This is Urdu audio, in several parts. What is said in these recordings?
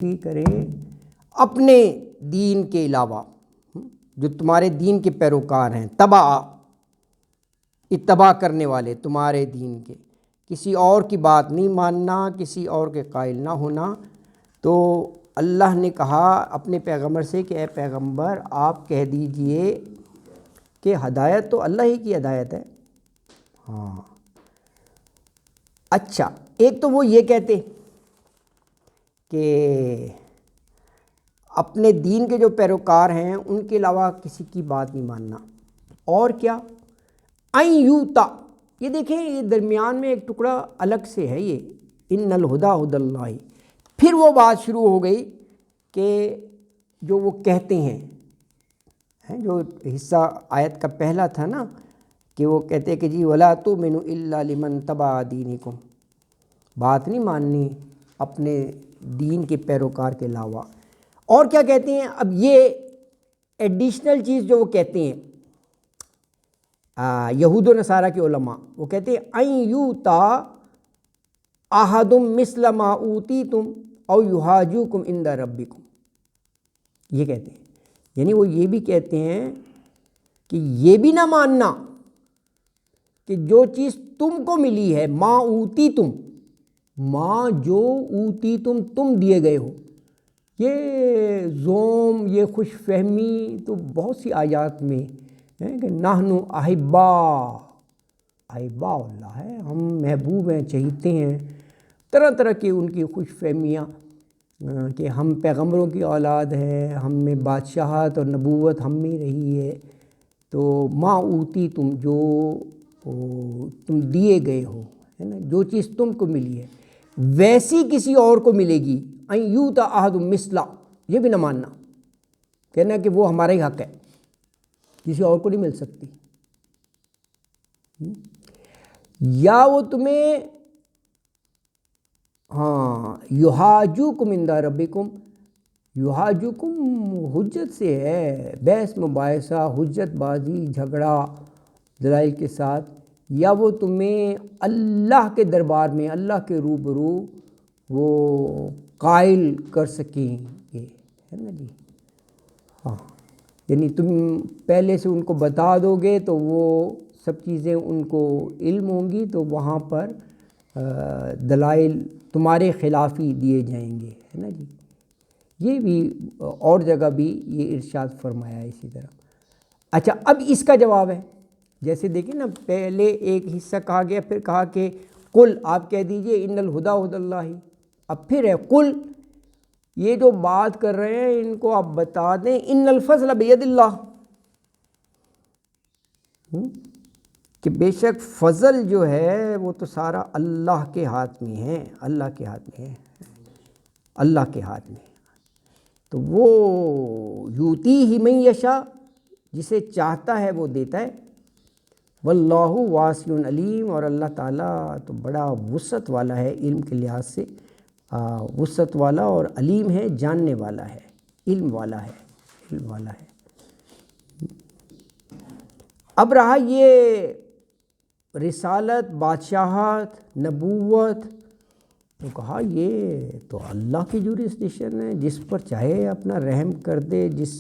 کرے اپنے دین کے علاوہ، جو تمہارے دین کے پیروکار ہیں، اتباع کرنے والے تمہارے دین کے، کسی اور کی بات نہیں ماننا، کسی اور کے قائل نہ ہونا۔ تو اللہ نے کہا اپنے پیغمبر سے کہ اے پیغمبر آپ کہہ دیجئے کہ ہدایت تو اللہ ہی کی ہدایت ہے۔ ہاں اچھا، ایک تو وہ یہ کہتے کہ اپنے دین کے جو پیروکار ہیں ان کے علاوہ کسی کی بات نہیں ماننا، اور کیا این یوتا، یہ دیکھیں یہ درمیان میں ایک ٹکڑا الگ سے ہے، یہ ان الہدا ہدی اللہ۔ پھر وہ بات شروع ہو گئی کہ جو وہ کہتے ہیں، جو حصہ آیت کا پہلا تھا نا کہ وہ کہتے کہ جی ولا تؤمنوا الا لمن تبع دینکم، بات نہیں ماننی اپنے دین کے پیروکار کے علاوہ۔ اور کیا کہتے ہیں؟ اب یہ ایڈیشنل چیز جو وہ کہتے ہیں یہود و نصارہ کے علماء، وہ کہتے ہیں این یوتا احد مثل ما اوتیتم او یحاجوکم عند ربکم، یہ کہتے ہیں، یعنی وہ یہ بھی کہتے ہیں کہ یہ بھی نہ ماننا کہ جو چیز تم کو ملی ہے، ما اوتیتم، ما جو اوتیتم تم دیے گئے ہو، یہ زوم، یہ خوش فہمی تو بہت سی آیات میں ہے کہ نحن احباء اللہ ہے، ہم محبوب ہیں، چہیتے ہیں، طرح طرح کی ان کی خوش فہمیاں کہ ہم پیغمبروں کی اولاد ہیں، ہم میں بادشاہت اور نبوت ہم میں رہی ہے۔ تو ما اوتی تم، جو تم دیے گئے ہو، ہے نا، جو چیز تم کو ملی ہے ویسی کسی اور کو ملے گی، این یوتا احد مثلا، یہ بھی نہ ماننا، کہنا کہ وہ ہمارا ہی حق ہے، کسی اور کو نہیں مل سکتی۔ یا وہ تمہیں یحاجوکم عند ربکم، یحاجوکم حجت سے ہے، بحث مباحثہ، حجت بازی، جھگڑا دلائل کے ساتھ، یا وہ تمہیں اللہ کے دربار میں، اللہ کے روبرو وہ قائل کر سکیں گے، ہے نا جی۔ ہاں، یعنی تم پہلے سے ان کو بتا دو گے تو وہ سب چیزیں ان کو علم ہوں گی، تو وہاں پر دلائل تمہارے خلاف ہی دیے جائیں گے، ہے نا جی۔ یہ بھی اور جگہ بھی یہ ارشاد فرمایا ہے اسی طرح۔ اچھا، اب اس کا جواب ہے، جیسے دیکھیں نا پہلے ایک حصہ کہا گیا، پھر کہا کہ قل، آپ کہہ دیجئے ان الہدا ہدی اللہ، اب پھر ہے قل، یہ جو بات کر رہے ہیں ان کو آپ بتا دیں ان الفضل بید اللہ، کہ بے شک فضل جو ہے وہ تو سارا اللہ کے ہاتھ میں ہے، اللہ کے ہاتھ میں ہے، اللہ کے ہاتھ میں۔ تو وہ یوتی ہی من یشاء، جسے چاہتا ہے وہ دیتا ہے، واللہ واسع علیم، اور اللہ تعالیٰ تو بڑا وسعت والا ہے، علم کے لحاظ سے وسعت والا اور علیم ہے، جاننے والا ہے، علم والا ہے۔ اب رہا یہ رسالت، بادشاہت، نبوت، تو کہا یہ تو اللہ کی جورسڈکشن ہے، جس پر چاہے اپنا رحم کر دے، جس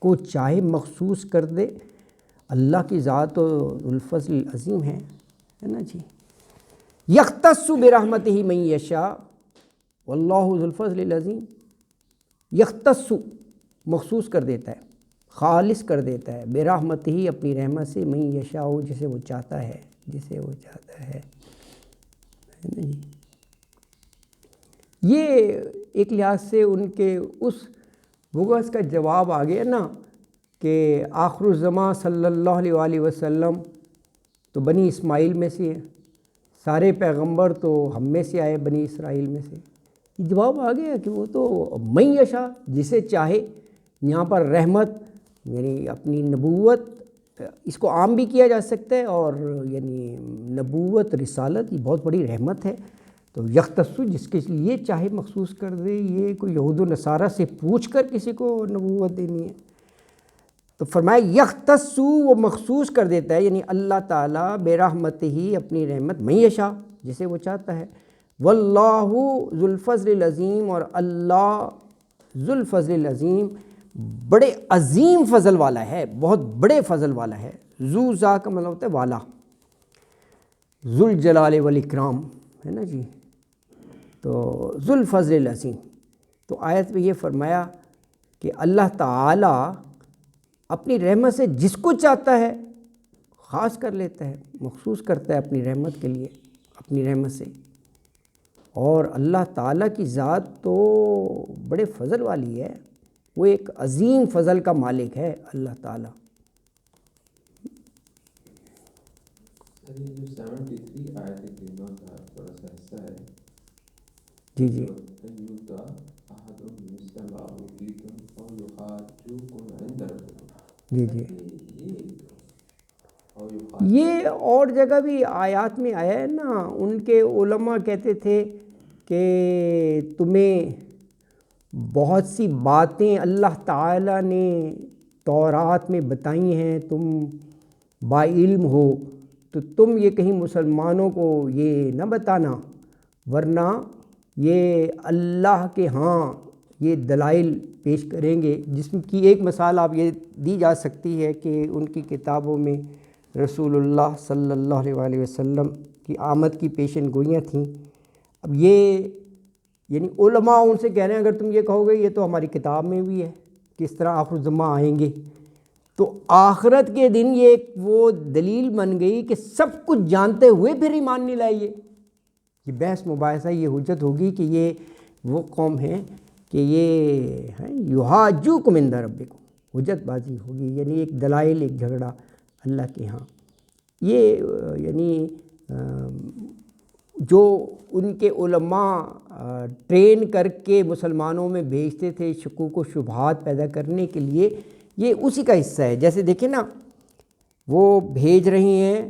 کو چاہے مخصوص کر دے، اللہ کی ذات و الفضل العظیم ہے نا جی۔ یختص برحمتہ من یشاء واللہ ذو الفضل العظیم، یختص مخصوص کر دیتا ہے، خالص کر دیتا ہے، برحمتہ ہی اپنی رحمت سے، من یشاء جسے وہ چاہتا ہے، نا جی۔ یہ ایک لحاظ سے ان کے اس بغض کا جواب آ گیا نا کہ آخر الزمان صلی اللہ علیہ وآلہ وسلم تو بنی اسماعیل میں سے ہیں، سارے پیغمبر تو ہم میں سے آئے، بنی اسرائیل میں سے۔ یہ جواب آ گیا کہ وہ تو من یشاء، جسے چاہے، یہاں پر رحمت یعنی اپنی نبوت، اس کو عام بھی کیا جا سکتا ہے، اور یعنی نبوت، رسالت، یہ بہت بڑی رحمت ہے، تو یختص جس کے لیے چاہے مخصوص کر دے۔ یہ کوئی یہود و نصارہ سے پوچھ کر کسی کو نبوت دینی ہے، تو فرمایا یختص، وہ مخصوص کر دیتا ہے، یعنی اللہ تعالیٰ برحمتہ ہی اپنی رحمت، من یشاء جسے وہ چاہتا ہے، واللہ ذو الفضل العظیم، اور اللہ ذو الفضل العظیم بڑے عظیم فضل والا ہے، بہت بڑے فضل والا ہے۔ ذو ذا کا مطلب ہوتا ہے والا، ذو الجلال والاکرام ہے نا جی، تو ذو الفضل العظیم۔ تو آیت میں یہ فرمایا کہ اللہ تعالیٰ اپنی رحمت سے جس کو چاہتا ہے خاص کر لیتا ہے، مخصوص کرتا ہے اپنی رحمت کے لیے، اپنی رحمت سے۔ اور اللہ تعالیٰ کی ذات تو بڑے فضل والی ہے، وہ ایک عظیم فضل کا مالک ہے اللہ تعالیٰ۔ جو 73 آیت کریمہ کا تھوڑا سا حصہ ہے، جی جی جی جی، یہ اور جگہ بھی آیات میں آیا ہے نا۔ ان کے علماء کہتے تھے کہ تمہیں بہت سی باتیں اللہ تعالیٰ نے تورات میں بتائی ہیں، تم با علم ہو، تو تم یہ کہیں مسلمانوں کو یہ نہ بتانا، ورنہ یہ اللہ کے ہاں یہ دلائل پیش کریں گے۔ جس کی ایک مثال آپ یہ دی جا سکتی ہے کہ ان کی کتابوں میں رسول اللہ صلی اللہ علیہ وسلم کی آمد کی پیشن گوئیاں تھیں۔ اب یہ یعنی علماء ان سے کہہ رہے ہیں اگر تم یہ کہو گے یہ تو ہماری کتاب میں بھی ہے کس طرح آخر الزماں آئیں گے، تو آخرت کے دن یہ وہ دلیل بن گئی کہ سب کچھ جانتے ہوئے پھر ایمان نہیں لائیے۔ یہ بحث مباحثہ، یہ حجت ہوگی کہ یہ وہ قوم ہے کہ یہ یحاجوکم عند ربکم، حجت بازی ہوگی، یعنی ایک دلائل، ایک جھگڑا اللہ کے ہاں۔ یہ یعنی جو ان کے علماء ٹرین کر کے مسلمانوں میں بھیجتے تھے شکوک و شبہات پیدا کرنے کے لیے، یہ اسی کا حصہ ہے۔ جیسے دیکھیں نا، وہ بھیج رہی ہیں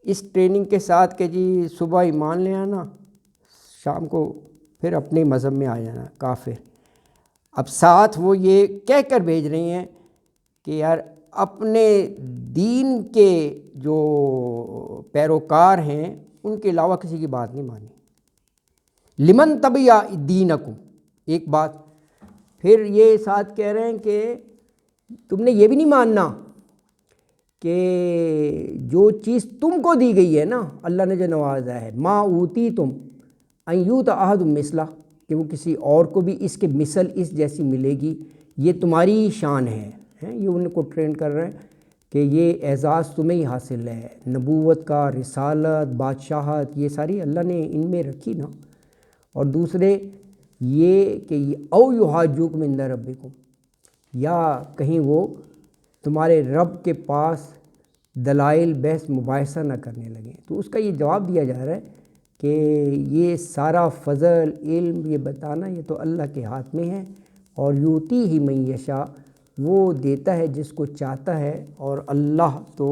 اس ٹریننگ کے ساتھ کہ جی صبح ایمان لے آنا، شام کو پھر اپنے مذہب میں آ جانا کافر۔ اب ساتھ وہ یہ کہہ کر بھیج رہی ہیں کہ یار اپنے دین کے جو پیروکار ہیں ان کے علاوہ کسی کی بات نہیں مانی۔ لمن تبع دینکم، ایک بات۔ پھر یہ ساتھ کہہ رہے ہیں کہ تم نے یہ بھی نہیں ماننا کہ جو چیز تم کو دی گئی ہے نا، اللہ نے جو نوازا ہے، ما اوتیتم ان یؤتی احد مثلہ، کہ وہ کسی اور کو بھی اس کے مثل اس جیسی ملے گی، یہ تمہاری شان ہے۔ یہ ان کو ٹرین کر رہے ہیں کہ یہ اعزاز تمہیں ہی حاصل ہے، نبوت کا، رسالت، بادشاہت، یہ ساری اللہ نے ان میں رکھی نا۔ اور دوسرے یہ کہ او یحاجوکم عند ربکم، یا کہیں وہ تمہارے رب کے پاس دلائل بحث مباحثہ نہ کرنے لگیں۔ تو اس کا یہ جواب دیا جا رہا ہے کہ یہ سارا فضل، علم، یہ بتانا یہ تو اللہ کے ہاتھ میں ہے، اور یوتی ہی من یشاء، وہ دیتا ہے جس کو چاہتا ہے، اور اللہ تو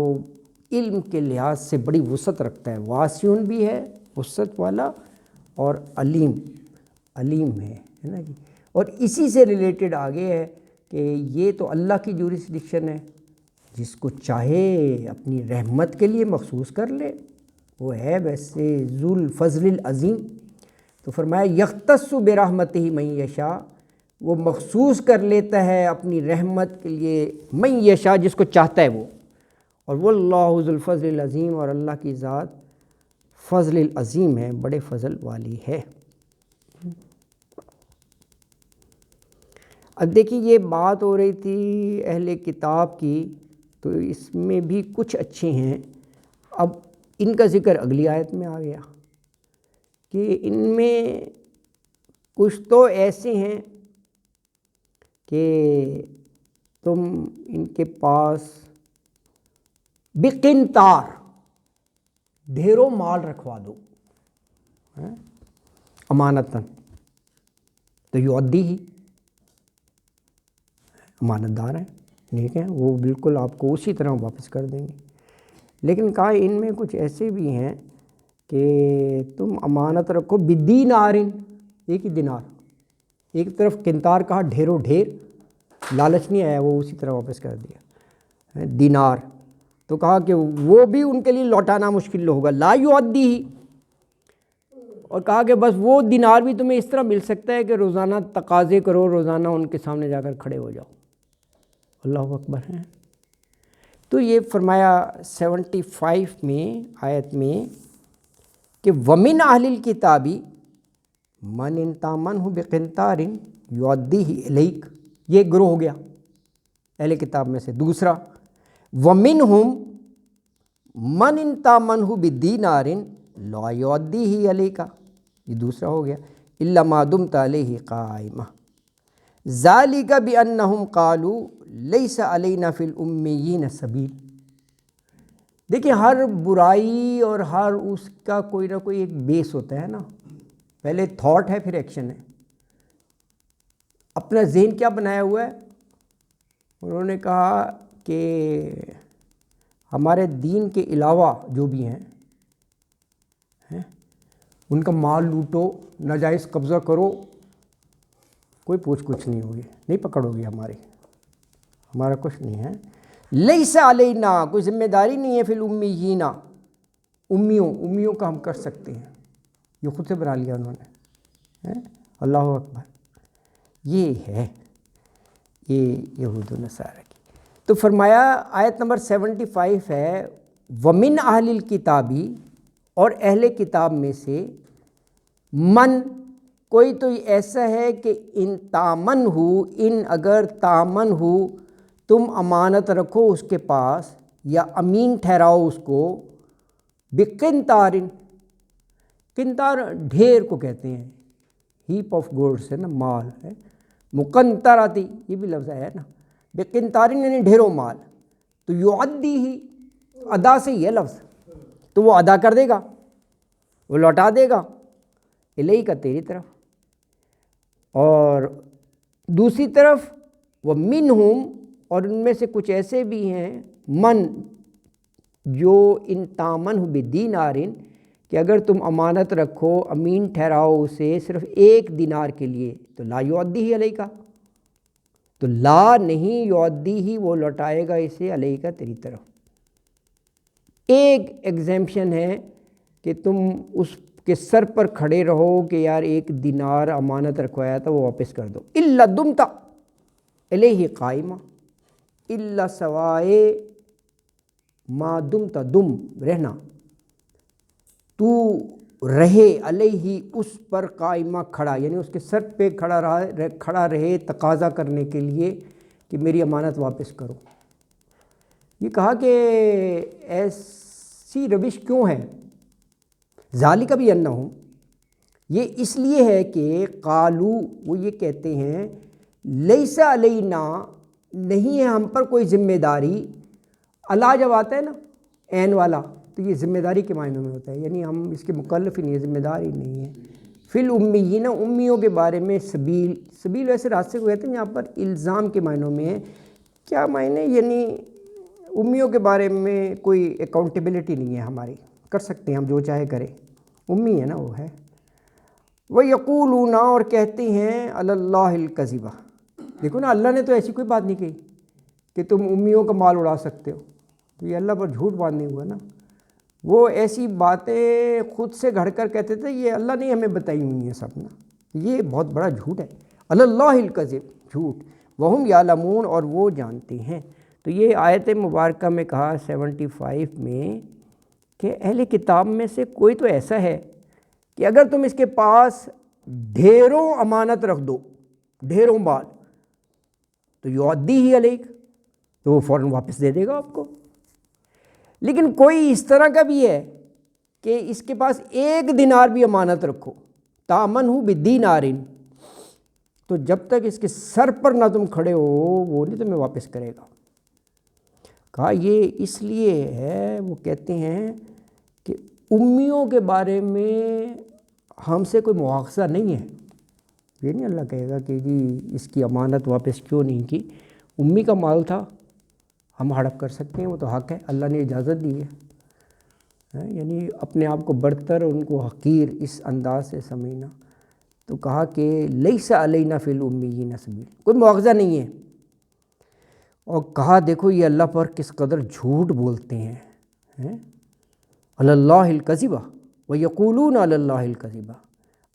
علم کے لحاظ سے بڑی وسعت رکھتا ہے، واسع بھی ہے، وسعت والا، اور علیم ہے نا جی۔ اور اسی سے ریلیٹڈ آگے ہے کہ یہ تو اللہ کی جورسڈکشن ہے، جس کو چاہے اپنی رحمت کے لیے مخصوص کر لے، وہ ہے ویسے ذو الفضل العظیم۔ تو فرمایا یختص برحمتہ من یشاء، وہ مخصوص کر لیتا ہے اپنی رحمت کے لیے من یشاء، جس کو چاہتا ہے وہ۔ اور واللہ ذو الفضل العظیم، اور اللہ کی ذات فضل العظیم ہے، بڑے فضل والی ہے۔ اب دیکھیے یہ بات ہو رہی تھی اہل کتاب کی، تو اس میں بھی کچھ اچھے ہیں۔ اب ان کا ذکر اگلی آیت میں آ گیا کہ ان میں کچھ تو ایسے ہیں کہ تم ان کے پاس بقنطار ڈھیروں مال رکھوا دو امانتاً، تو یؤدی ہی، امانت دار ہیں، ٹھیک ہے، وہ بالکل آپ کو اسی طرح واپس کر دیں گے۔ لیکن کہا ان میں کچھ ایسے بھی ہیں کہ تم امانت رکھو بدینار، ایک ہی دینار، ایک طرف قنطار کہا ڈھیروں ڈھیر، لالچ نہیں آیا، وہ اسی طرح واپس کر دیا دینار۔ تو کہا کہ وہ بھی ان کے لیے لوٹانا مشکل ہوگا، لا یؤدی ہی، اور کہا کہ بس وہ دینار بھی تمہیں اس طرح مل سکتا ہے کہ روزانہ تقاضے کرو، روزانہ ان کے سامنے جا کر کھڑے ہو جاؤ۔ اللہ اکبر ہے۔ تو یہ فرمایا 75 میں آیت میں کہ وَمِنْ أَهْلِ الْكِتَابِ مَنْ إِنْ تَأْمَنْهُ بِقِنْطَارٍ يُؤَدِّهِ إِلَيْكَ، یہ گروہ ہو گیا اہل کتاب میں سے۔ دوسرا وَمِنْهُمْ مَنْ إِنْ تَأْمَنْهُ بِدِينَارٍ لَا يُؤَدِّيهِ إِلَيْكَ، یہ دوسرا ہو گیا۔ إِلَّا مَا دُمْتَ عَلَيْهِ قَائِمًا ذَلِكَ بِأَنَّهُمْ قَالُوا لَيْسَ عَلَيْنَا فِي الْأُمِّيِّينَ سَبِيلٌ۔ دیکھیں ہر برائی اور ہر اس کا کوئی نہ کوئی ایک بیس ہوتا ہے نا، پہلے تھاٹ ہے پھر ایکشن ہے۔ اپنا ذہن کیا بنایا ہوا ہے؟ انہوں نے کہا کہ ہمارے دین کے علاوہ جو بھی ہیں ان کا مال لوٹو، ناجائز قبضہ کرو، کوئی پوچھ کچھ نہیں ہوگی، نہیں پکڑو گی ہمارا کچھ نہیں ہے۔ لیس علینا، کوئی ذمہ داری نہیں ہے فی الامیین، امیوں کا ہم کر سکتے ہیں، یہ خود سے بنا لیا انہوں نے۔ اللہ اکبر، یہ ہے یہ یہود و نصارہ کی۔ تو فرمایا آیت نمبر 75 ہے وَمِنْ أَهْلِ الْكِتَابِ، اور اہل کتاب میں سے من، کوئی تو ایسا ہے کہ ان تامن ہو، ان اگر تامن ہو تم امانت رکھو اس کے پاس یا امین ٹھہراؤ اس کو، بقنطار، قنطار ڈھیر کو کہتے ہیں، ہیپ آف گوڈس ہے نا، مال ہے، مقنطراتی یہ بھی لفظ ہے نا، بقنطار یعنی ڈھیروں مال، تو یعدی ہی ادا سے یہ لفظ، تو وہ ادا کر دے گا، وہ لوٹا دے گا، الیہ کا تیری طرف۔ اور دوسری طرف وَمِنْهُمْ، اور ان میں سے کچھ ایسے بھی ہیں من جو ان تامن بدینار، کہ اگر تم امانت رکھو، امین ٹھہراؤ اسے صرف ایک دینار کے لیے، تو لا یعدیہ علیہ کا، تو لا نہیں یعدیہ، وہ لوٹائے گا اسے علیہ کا تیری طرف۔ ایک ایگزیمپشن ہے کہ تم اس کے سر پر کھڑے رہو کہ یار ایک دینار امانت رکھوایا تھا وہ واپس کر دو، الا دمتا علیہ قائمہ، الا سوائے ما دمتا، دم رہنا، تو رہے علیہ اس پر قائمہ کھڑا، یعنی اس کے سر پہ کھڑا رہے تقاضا کرنے کے لیے کہ میری امانت واپس کرو۔ یہ کہا کہ ایسی روش کیوں ہے؟ ذالک بھی انہم، یہ اس لیے ہے کہ قالو، وہ یہ کہتے ہیں لیس علینا، نہیں ہے ہم پر کوئی ذمہ داری، اللہ جب آتا ہے نا عین والا تو یہ ذمہ داری کے معنی میں ہوتا ہے، یعنی ہم اس کے مکلف ہی نہیں ہے، ذمہ دار ہی نہیں ہے۔ فی الامیین، امیوں کے بارے میں سبیل ویسے راستے کو کہتے ہیں، یہاں پر الزام کے معنوں میں ہے۔ کیا معنی؟ یعنی امیوں کے بارے میں کوئی اکاؤنٹیبلٹی نہیں ہے ہماری، کر سکتے ہیں ہم جو چاہے کریں، امی ہے نا وہ ہے۔ وَيَقُولُونَ، اور کہتے ہیں عَلَى اللَّهِ الْكَذِبَ، دیکھو نا اللہ نے تو ایسی کوئی بات نہیں کہی کہ تم امیوں کا مال اڑا سکتے ہو، تو یہ اللہ پر جھوٹ باندھنے ہوا نا۔ وہ ایسی باتیں خود سے گھڑ کر کہتے تھے، یہ اللہ نے ہمیں بتائی ہوئی ہیں سب نا، یہ بہت بڑا جھوٹ ہے، عَلَى اللَّهِ الْكَذِبَ، جھوٹ، وَهُمْ يَعْلَمُونَ، اور وہ جانتے ہیں۔ تو یہ آیت مبارکہ میں کہا 75 میں کہ اہل کتاب میں سے کوئی تو ایسا ہے کہ اگر تم اس کے پاس ڈھیروں امانت رکھ دو، ڈھیروں مال، تو یعدی ہی علیک، تو وہ فوراً واپس دے دے گا آپ کو۔ لیکن کوئی اس طرح کا بھی ہے کہ اس کے پاس ایک دینار بھی امانت رکھو، تامن ہو بدینار، تو جب تک اس کے سر پر نہ تم کھڑے ہو وہ نہیں تمہیں واپس کرے گا۔ کہا یہ اس لیے ہے، وہ کہتے ہیں کہ امیوں کے بارے میں ہم سے کوئی مواخذہ نہیں ہے، یہ نہیں اللہ کہے گا کہ جی اس کی امانت واپس کیوں نہیں کی، امی کا مال تھا ہم ہڑپ کر سکتے ہیں، وہ تو حق ہے، اللہ نے اجازت دی ہے، یعنی اپنے آپ کو برتر، ان کو حقیر اس انداز سے سمجھنا۔ تو کہا کہ لیس علینا فی الامیین سبیل، کوئی مواخذہ نہیں ہے۔ اور کہا دیکھو یہ اللہ پر کس قدر جھوٹ بولتے ہیں، علی اللہ الکذبہ، وَيَقُولُونَ عَلَى اللَّهِ الْكَذِبَ،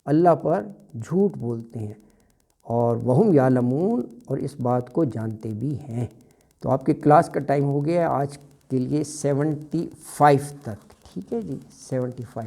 اللہ پر جھوٹ بولتے ہیں، اور وَهُمْ يَعْلَمُونَ، اور اس بات کو جانتے بھی ہیں۔ تو آپ کی کلاس کا ٹائم ہو گیا ہے آج کے لیے 75 تک، ٹھیک ہے جی، 75۔